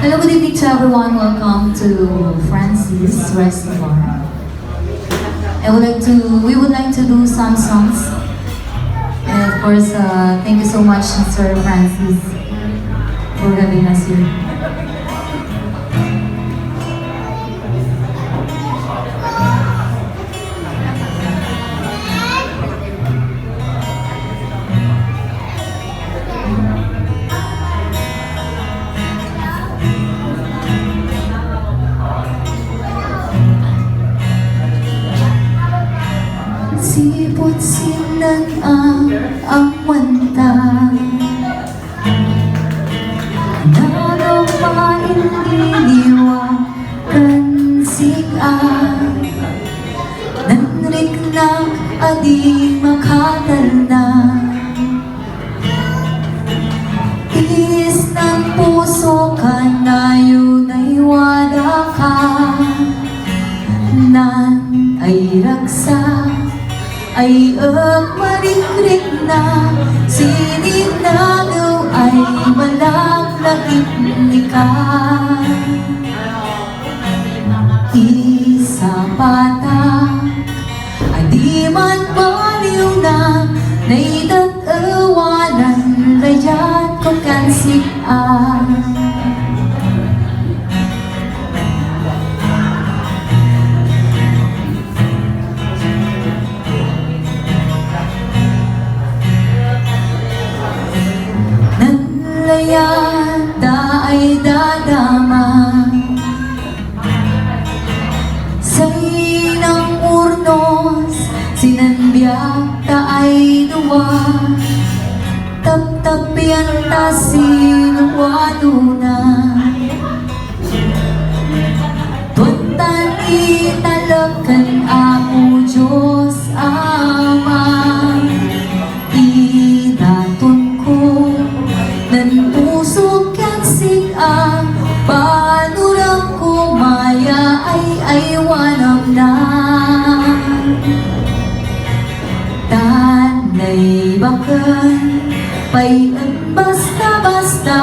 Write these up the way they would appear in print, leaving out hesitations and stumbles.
Hello, good evening to everyone. Welcome to Francis Restaurant. We would like to do some songs. And of course, thank you so much, Sir Francis, for having us here. Sipot sinan ang wanta nagawain liliwakan sigaan nanriknak adi makatanda is ng puso ka nayo naiwala ka nan ay raksa ay marikrik na sininagaw ay malaklakip ni ka isa patak adi man baliw na naitatawanan layat ko kansian yata ay dadama say ng urnos sinanbiyak ta ay duwa taptapian ta sinuwaduna tuntan italakan ako Diyos Ama idatun ko nan puso kansig ang panurang kumaya ay wanam na tanay bakan payan basta-basta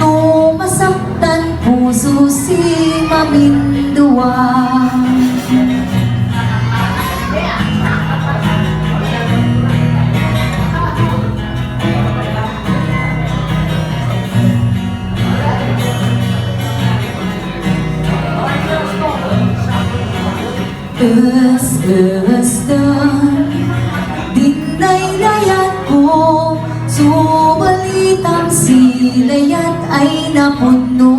no masaktan puso si mamindua dinay-layat ko subalitang silayat ay napuno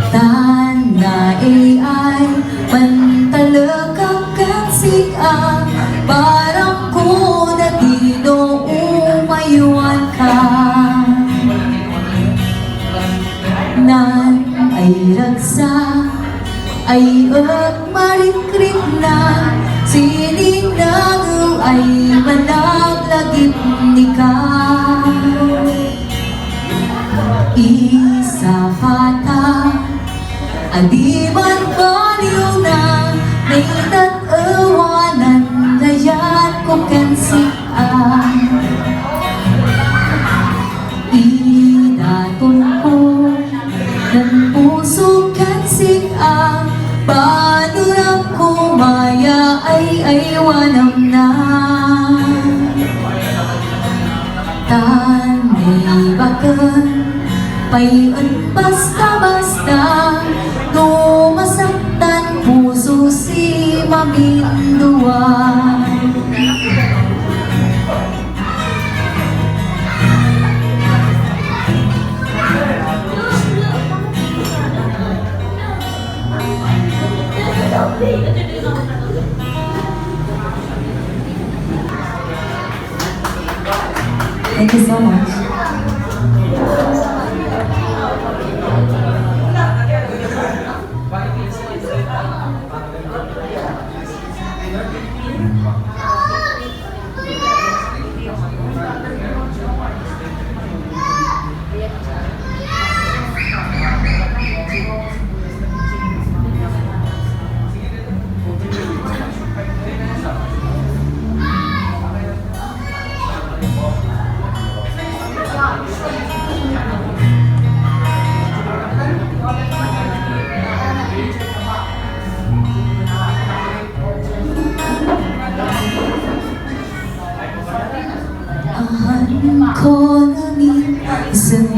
tanay ay pantalagak kansigang parang ko na dino umayuan ka nan ay ragsa ay marikrik na sininagaw ay managlagip ni ka isa pata adi man baliw na naitatawanan layat ko kansian idaton ko ng puso kansian panurang kumaya ay wanam na tanay bakan payan basta-basta no masaktan puso si mamindua Thank you so much.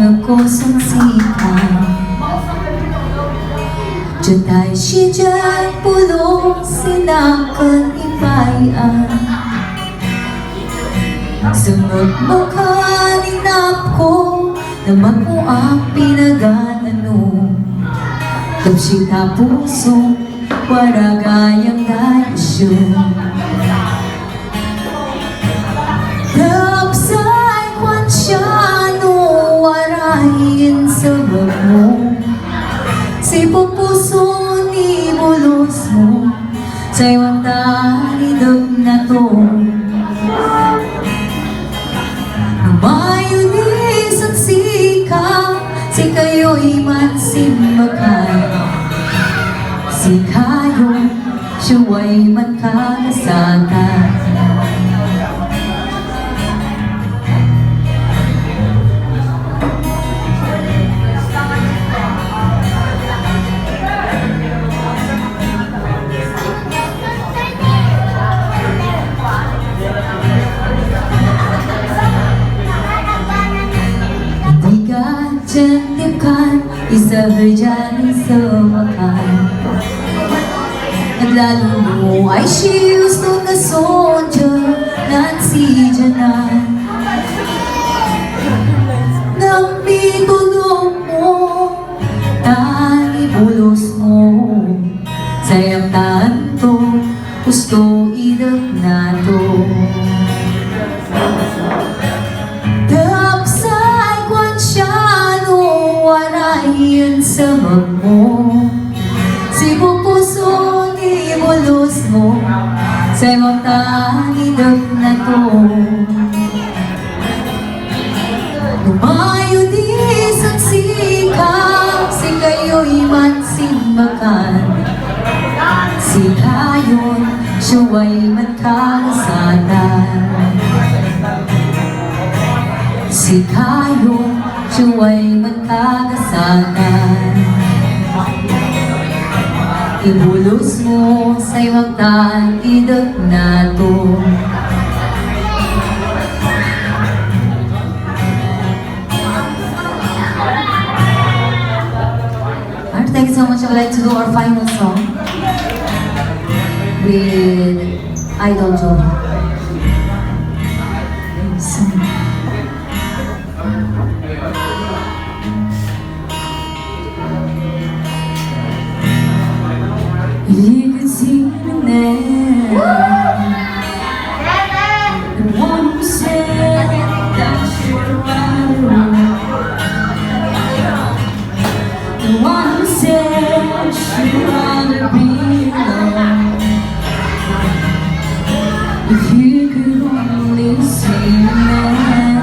ako sa sikap Jatay siya'y pulong sinakan ibayan Sunod mo kaninap ko Naman mo ang pinaganano Kapsita puso Waragayang dayasyon Tapsay kwansyano Warahin sa bag mo Sipag puso ni bulos mo Sa'y matalidog na to Mayunis at sikap Si kayo'y mansimbakay Si kayo siya'y magkakasatan Jantikan, isa berjani semakan At lalo mo ay siyos nung nasonja Nan si Janan Nang pitulong mo Tani bulos mo Sayang tanto Gusto idap na to Warahin sa bag mo Sibong puso ni bulos mo Sa'y magtanidap na to Lumayo di sa sikap Si kayo'y mansimbakan Si kayo'n siya'y magkakasatan Si kayo'n siya'y magkakasatan Ibulos mo sa'y magtanidap na to Alright, thank you so much. I would like to do our final song with Idol Joey. You could see the man The one who said that you were right The one who said she'd rather be alone If you could only see the man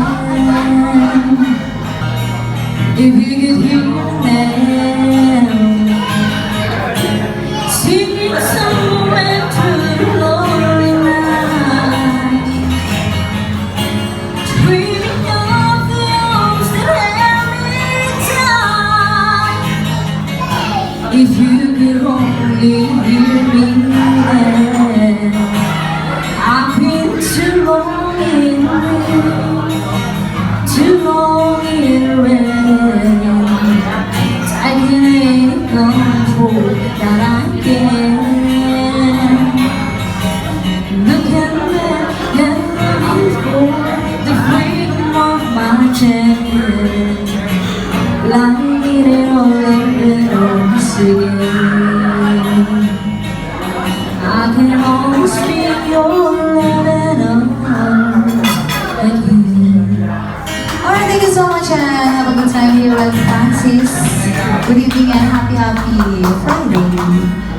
If you could hear the man Somewhere through the lonely night Dreaming of the arms that held me tight If you could only hear me then I've been too long in rain Too long in rain Taking any control that I can Lying it all over again I can almost feel your loving again Alright, thank you so much and have a good time here with Francis. Good evening and happy Friday.